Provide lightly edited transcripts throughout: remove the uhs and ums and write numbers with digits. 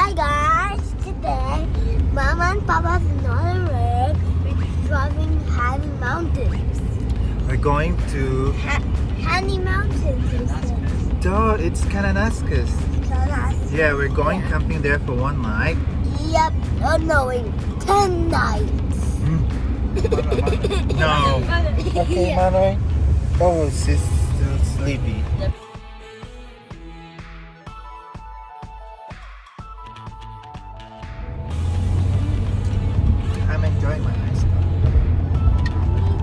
Hi guys, today Mama and Papa's not awake. We're driving Honey Mountains. We're going to... Honey Mountains, they said. Duh, it's kananaskis. Yeah, we're going camping there for one night. Yep, knowing 10 nights. No. Okay, Yeah. Manoy. Oh, she's still sleepy. I'm enjoying my ice cream.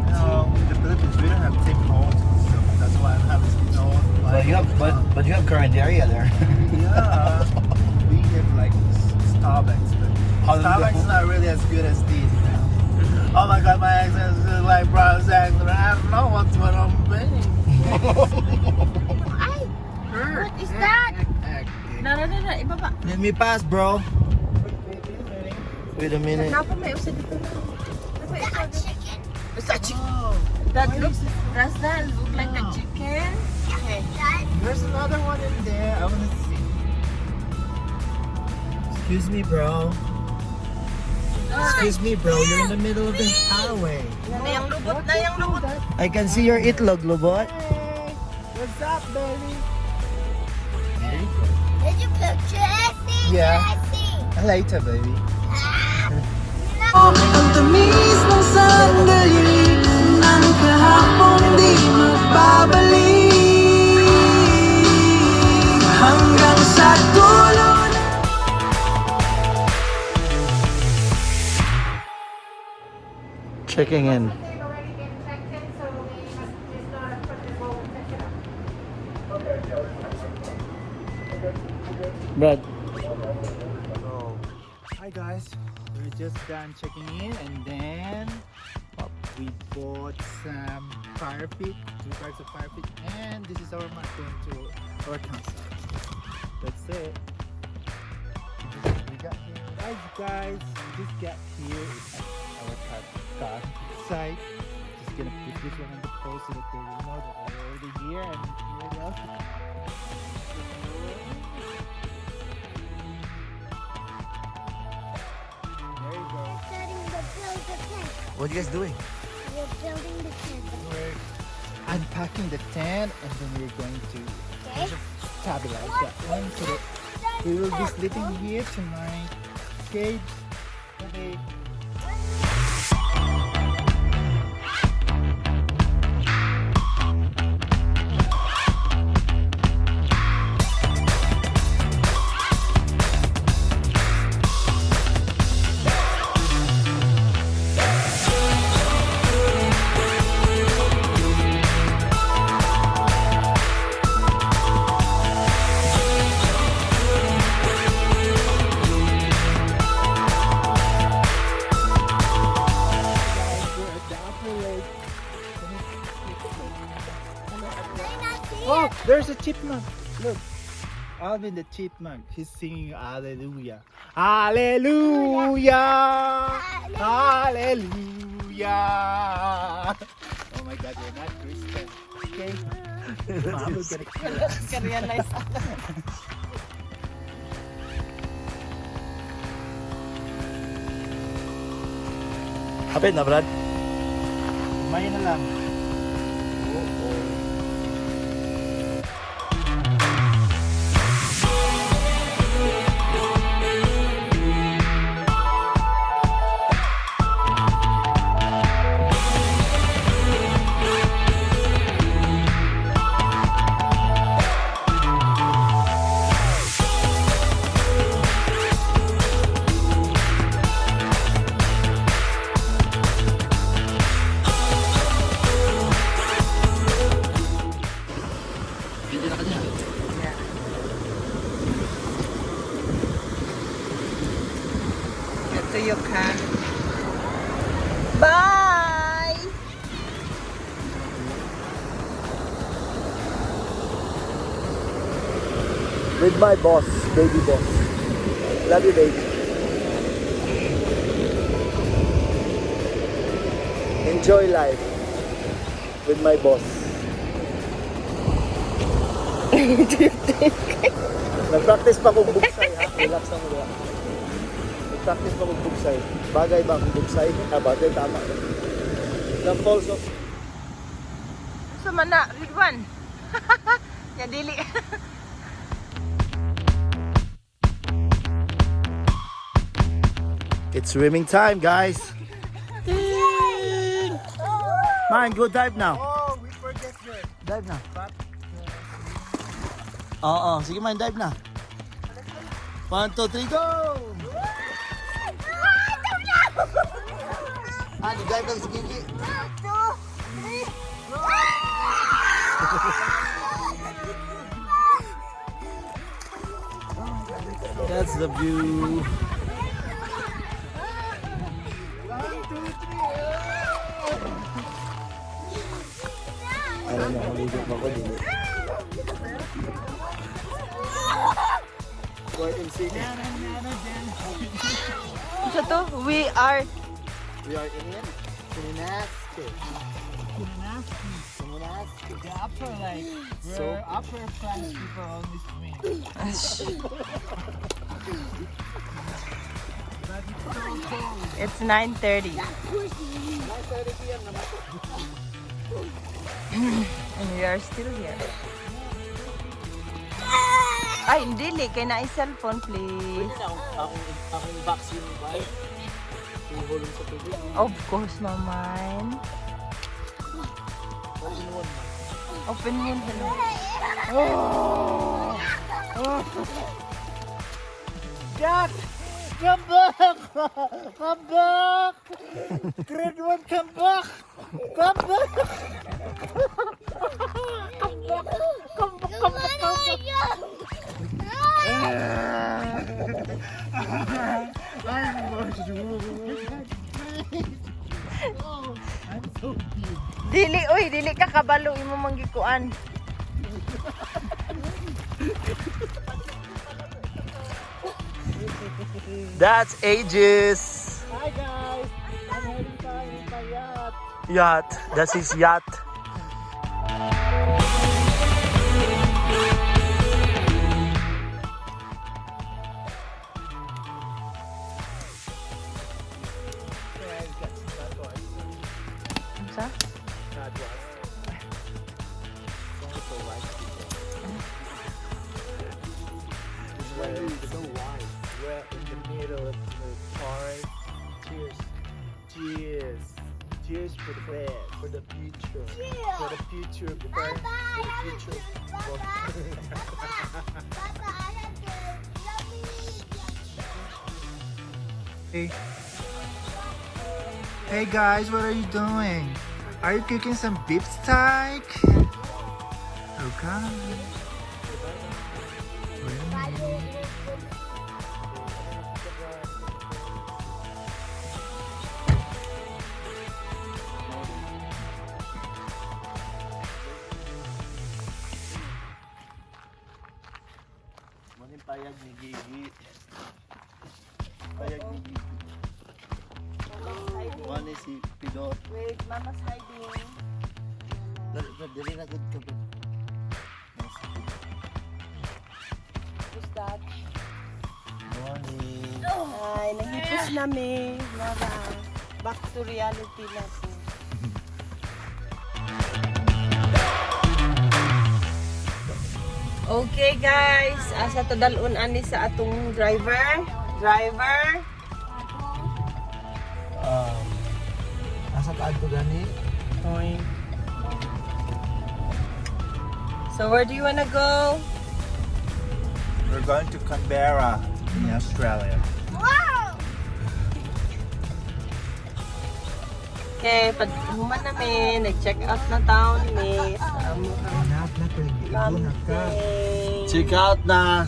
No, the Philippines, we don't have same homes, so that's why I'm having no. But you have current area there. Yeah, we have like Starbucks, but How does Starbucks that- is not really as good as these. Oh my God, my accent is like Brown's accent. I don't know what I'm doing. What is that? No, ibaba. Let me pass, bro. Wait a minute. Napa may usa dito. That chicken? It's a chicken. Oh, Does that look like a chicken? Okay. there's another one in there. I want to see. Excuse me, bro. Excuse me, bro. You're in the middle of the highway. Yung lubot. I can see your itlog, lubot. Hey, what's up, baby? Did you picture it? Yeah. I see. Later, baby. Ang tamis ng sandali ng kahapon di magbabalik hanggang sa dulo. Checking in. Brad. So, hi guys. We're just done checking in, and then we bought some fire pit, 2 bags of fire pit, and this is our mat going to our campsite. That's it. We got here. Guys, we just got here. It's at our car site. Just gonna put this one on the post so that they will know that we're already here and ready else. There you go. Starting to build the tent. What are you guys doing? We're building the tent. We're unpacking the tent, and then we're going to Okay? stabilize that one so that we will be sleeping here tonight. Okay? Okay. Oh, there's a chipmunk. Look. Alvin the chipmunk. He's singing Hallelujah. Hallelujah. Hallelujah. Oh my God, you're not Christian. Okay? Mom will get it. Ka-realize ako. Hapit na, Brad. Kumain na lang. Ito yung can. Bye! With my boss, baby boss. Love you, baby. Enjoy life with my boss. Nag-practice pa kung bugsay ha. Relax lang mo lang. Practice pa mag-bugsay. Bagay ba kung bugsay? Bagay, tama. Ilang falls of... Sa mana, Ridwan. Ya dili. It's swimming time, guys. Man, go dive now. Oh, we forget that. Dive na. Oo, sige man, dive na. 1, 2, 3, go! Dive lang si Kiki. That's the view. 1, 2, 3. Alam mo, maligot pa ko din. Wait and see. Isa to, we are We are in kananaskis. Kananaskis. The upper, like, we're So- upper class people only swim. But it's so cold. it's 9:30 and we are still here. Ay, dili kay na cellphone please. Akong vaccine ba? Ihulong sa tubig. Of course, naman. Open mo hello. Jack! Come back! Come back! Grade 1, come back! Come back! Dili, uy, dili ka kabalo imo manggikuan. That's Aegis. Hi guys! I'm heading to my yacht. Yacht. That's his yacht. Unsa? So wide. We're in the middle of the forest. Cheers. Cheers. Cheers for the best. For the future. For the future of the best. For the future. Hey. Hey guys, what are you doing? Are you cooking some beef steak? Okay. Wait a minute. Maning payag ni Gigi. Payag ni Gigi. One is si Pidot. Wait, mama's hiding. Dali na good ka ba? Who's that? Morning. Ay, nahipos namin. Nara. Back to reality na po. Okay guys, asa to dalun ani sa atong driver. Nasa kaan ko gani? Oy. So where do you wanna go? We're going to Canberra in Australia. Okay, pag human namin, nag-check out na town ni sa mountain. Check out na.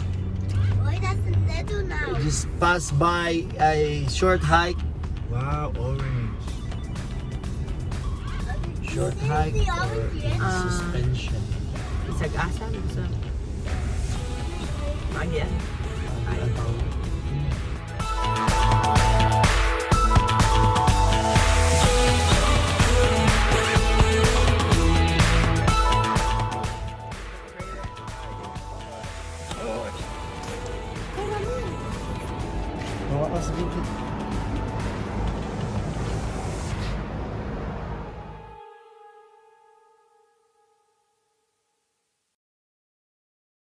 Why doesn't that do now? Just pass by a short hike. Wow, orange. Short hike The or orange, yes. suspension. Isag-asa sa Magyan. Mga as, baby.